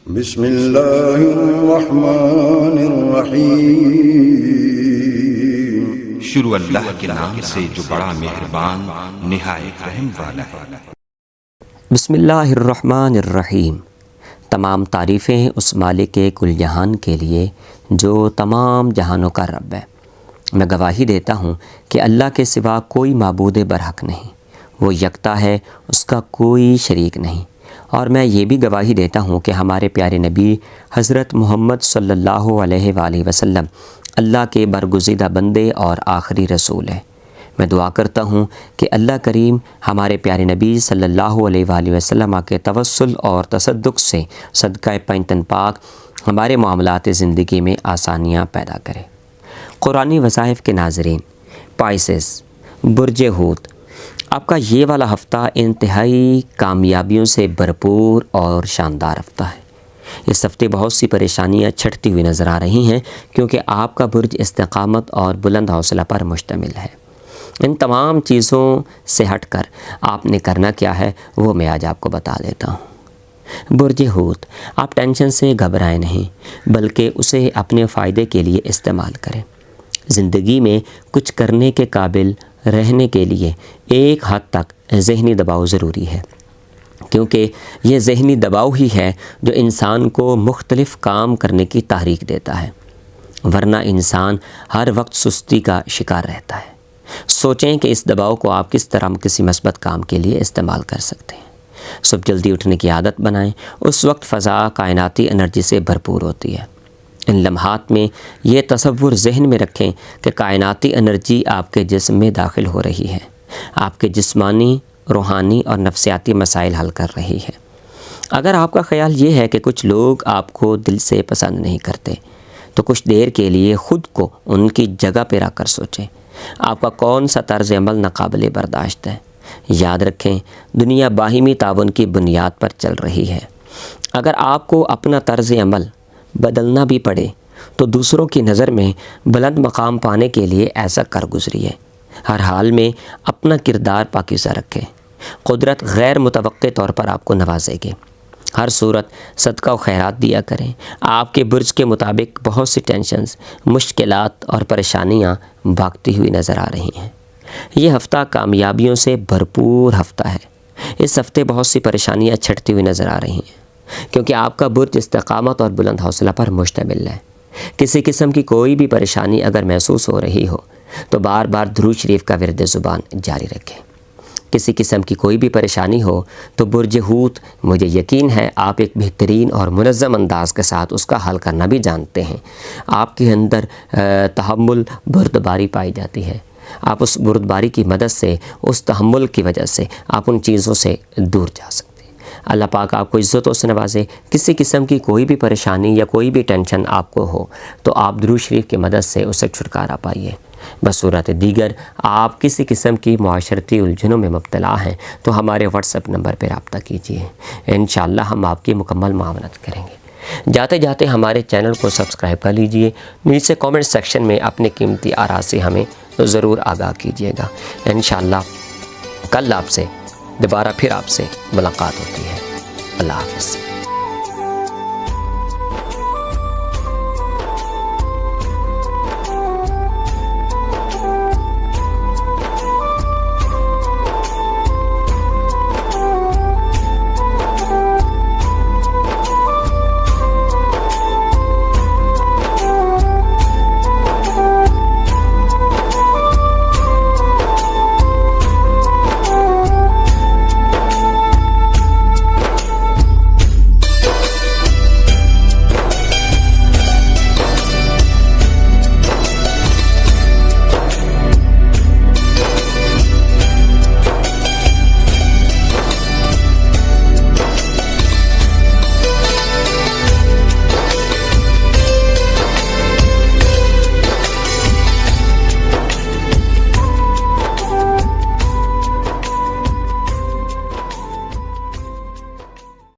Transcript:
بسم اللہ الرحمن الرحیم۔ شروع اللہ کے نام سے جو بڑا مہربان نہایت رحم والا ہے۔ بسم اللہ الرحمن الرحیم۔ تمام تعریفیں اس مالک کل جہان کے لیے جو تمام جہانوں کا رب ہے۔ میں گواہی دیتا ہوں کہ اللہ کے سوا کوئی معبود برحق نہیں، وہ یکتا ہے، اس کا کوئی شریک نہیں۔ اور میں یہ بھی گواہی دیتا ہوں کہ ہمارے پیارے نبی حضرت محمد صلی اللہ علیہ وآلہ وسلم اللہ کے برگزیدہ بندے اور آخری رسول ہیں۔ میں دعا کرتا ہوں کہ اللہ کریم ہمارے پیارے نبی صلی اللہ علیہ وآلہ وسلم کے توسل اور تصدق سے صدقہ پنجتن پاک ہمارے معاملات زندگی میں آسانیاں پیدا کرے۔ قرآنی وظائف کے ناظرین، پائسس، برج حوت، آپ کا یہ والا ہفتہ انتہائی کامیابیوں سے بھرپور اور شاندار ہفتہ ہے۔ اس ہفتے بہت سی پریشانیاں چھٹتی ہوئی نظر آ رہی ہیں کیونکہ آپ کا برج استقامت اور بلند حوصلہ پر مشتمل ہے۔ ان تمام چیزوں سے ہٹ کر آپ نے کرنا کیا ہے وہ میں آج آپ کو بتا دیتا ہوں۔ برج حوت، آپ ٹینشن سے گھبرائیں نہیں بلکہ اسے اپنے فائدے کے لیے استعمال کریں۔ زندگی میں کچھ کرنے کے قابل رہنے کے لیے ایک حد تک ذہنی دباؤ ضروری ہے، کیونکہ یہ ذہنی دباؤ ہی ہے جو انسان کو مختلف کام کرنے کی تحریک دیتا ہے، ورنہ انسان ہر وقت سستی کا شکار رہتا ہے۔ سوچیں کہ اس دباؤ کو آپ کس طرح کسی مثبت کام کے لیے استعمال کر سکتے ہیں۔ صبح جلدی اٹھنے کی عادت بنائیں، اس وقت فضا کائناتی انرجی سے بھرپور ہوتی ہے۔ ان لمحات میں یہ تصور ذہن میں رکھیں کہ کائناتی انرجی آپ کے جسم میں داخل ہو رہی ہے، آپ کے جسمانی، روحانی اور نفسیاتی مسائل حل کر رہی ہے۔ اگر آپ کا خیال یہ ہے کہ کچھ لوگ آپ کو دل سے پسند نہیں کرتے تو کچھ دیر کے لیے خود کو ان کی جگہ پہ رکھ کر سوچیں، آپ کا کون سا طرز عمل ناقابل برداشت ہے۔ یاد رکھیں، دنیا باہمی تعاون کی بنیاد پر چل رہی ہے۔ اگر آپ کو اپنا طرز عمل بدلنا بھی پڑے تو دوسروں کی نظر میں بلند مقام پانے کے لیے ایسا کر گزریے۔ ہر حال میں اپنا کردار پاکیزہ رکھیں، قدرت غیر متوقع طور پر آپ کو نوازے گی۔ ہر صورت صدقہ و خیرات دیا کریں۔ آپ کے برج کے مطابق بہت سی ٹینشنز، مشکلات اور پریشانیاں بھاگتی ہوئی نظر آ رہی ہیں۔ یہ ہفتہ کامیابیوں سے بھرپور ہفتہ ہے۔ اس ہفتے بہت سی پریشانیاں چھٹتی ہوئی نظر آ رہی ہیں کیونکہ آپ کا برج استقامت اور بلند حوصلہ پر مشتمل ہے۔ کسی قسم کی کوئی بھی پریشانی اگر محسوس ہو رہی ہو تو بار بار درود شریف کا ورد زبان جاری رکھیں۔ کسی قسم کی کوئی بھی پریشانی ہو تو برج حوت، مجھے یقین ہے آپ ایک بہترین اور منظم انداز کے ساتھ اس کا حل کرنا بھی جانتے ہیں۔ آپ کے اندر تحمل، بردباری پائی جاتی ہے۔ آپ اس بردباری کی مدد سے، اس تحمل کی وجہ سے آپ ان چیزوں سے دور جا سکتے ہیں۔ اللہ پاک آپ کو عزتوں سے نوازے۔ کسی قسم کی کوئی بھی پریشانی یا کوئی بھی ٹینشن آپ کو ہو تو آپ درود شریف کی مدد سے اسے چھٹکارا پائیے۔ بصورت دیگر آپ کسی قسم کی معاشرتی الجھنوں میں مبتلا ہیں تو ہمارے واٹس ایپ نمبر پر رابطہ کیجیے، انشاءاللہ ہم آپ کی مکمل معاونت کریں گے۔ جاتے جاتے ہمارے چینل کو سبسکرائب کر لیجئے، نیچے کامنٹ سیکشن میں اپنے قیمتی آراء سے ہمیں ضرور آگاہ کیجیے گا۔ انشاءاللہ کل آپ سے دوبارہ پھر آپ سے ملاقات ہوتی ہے۔ اللہ حافظ۔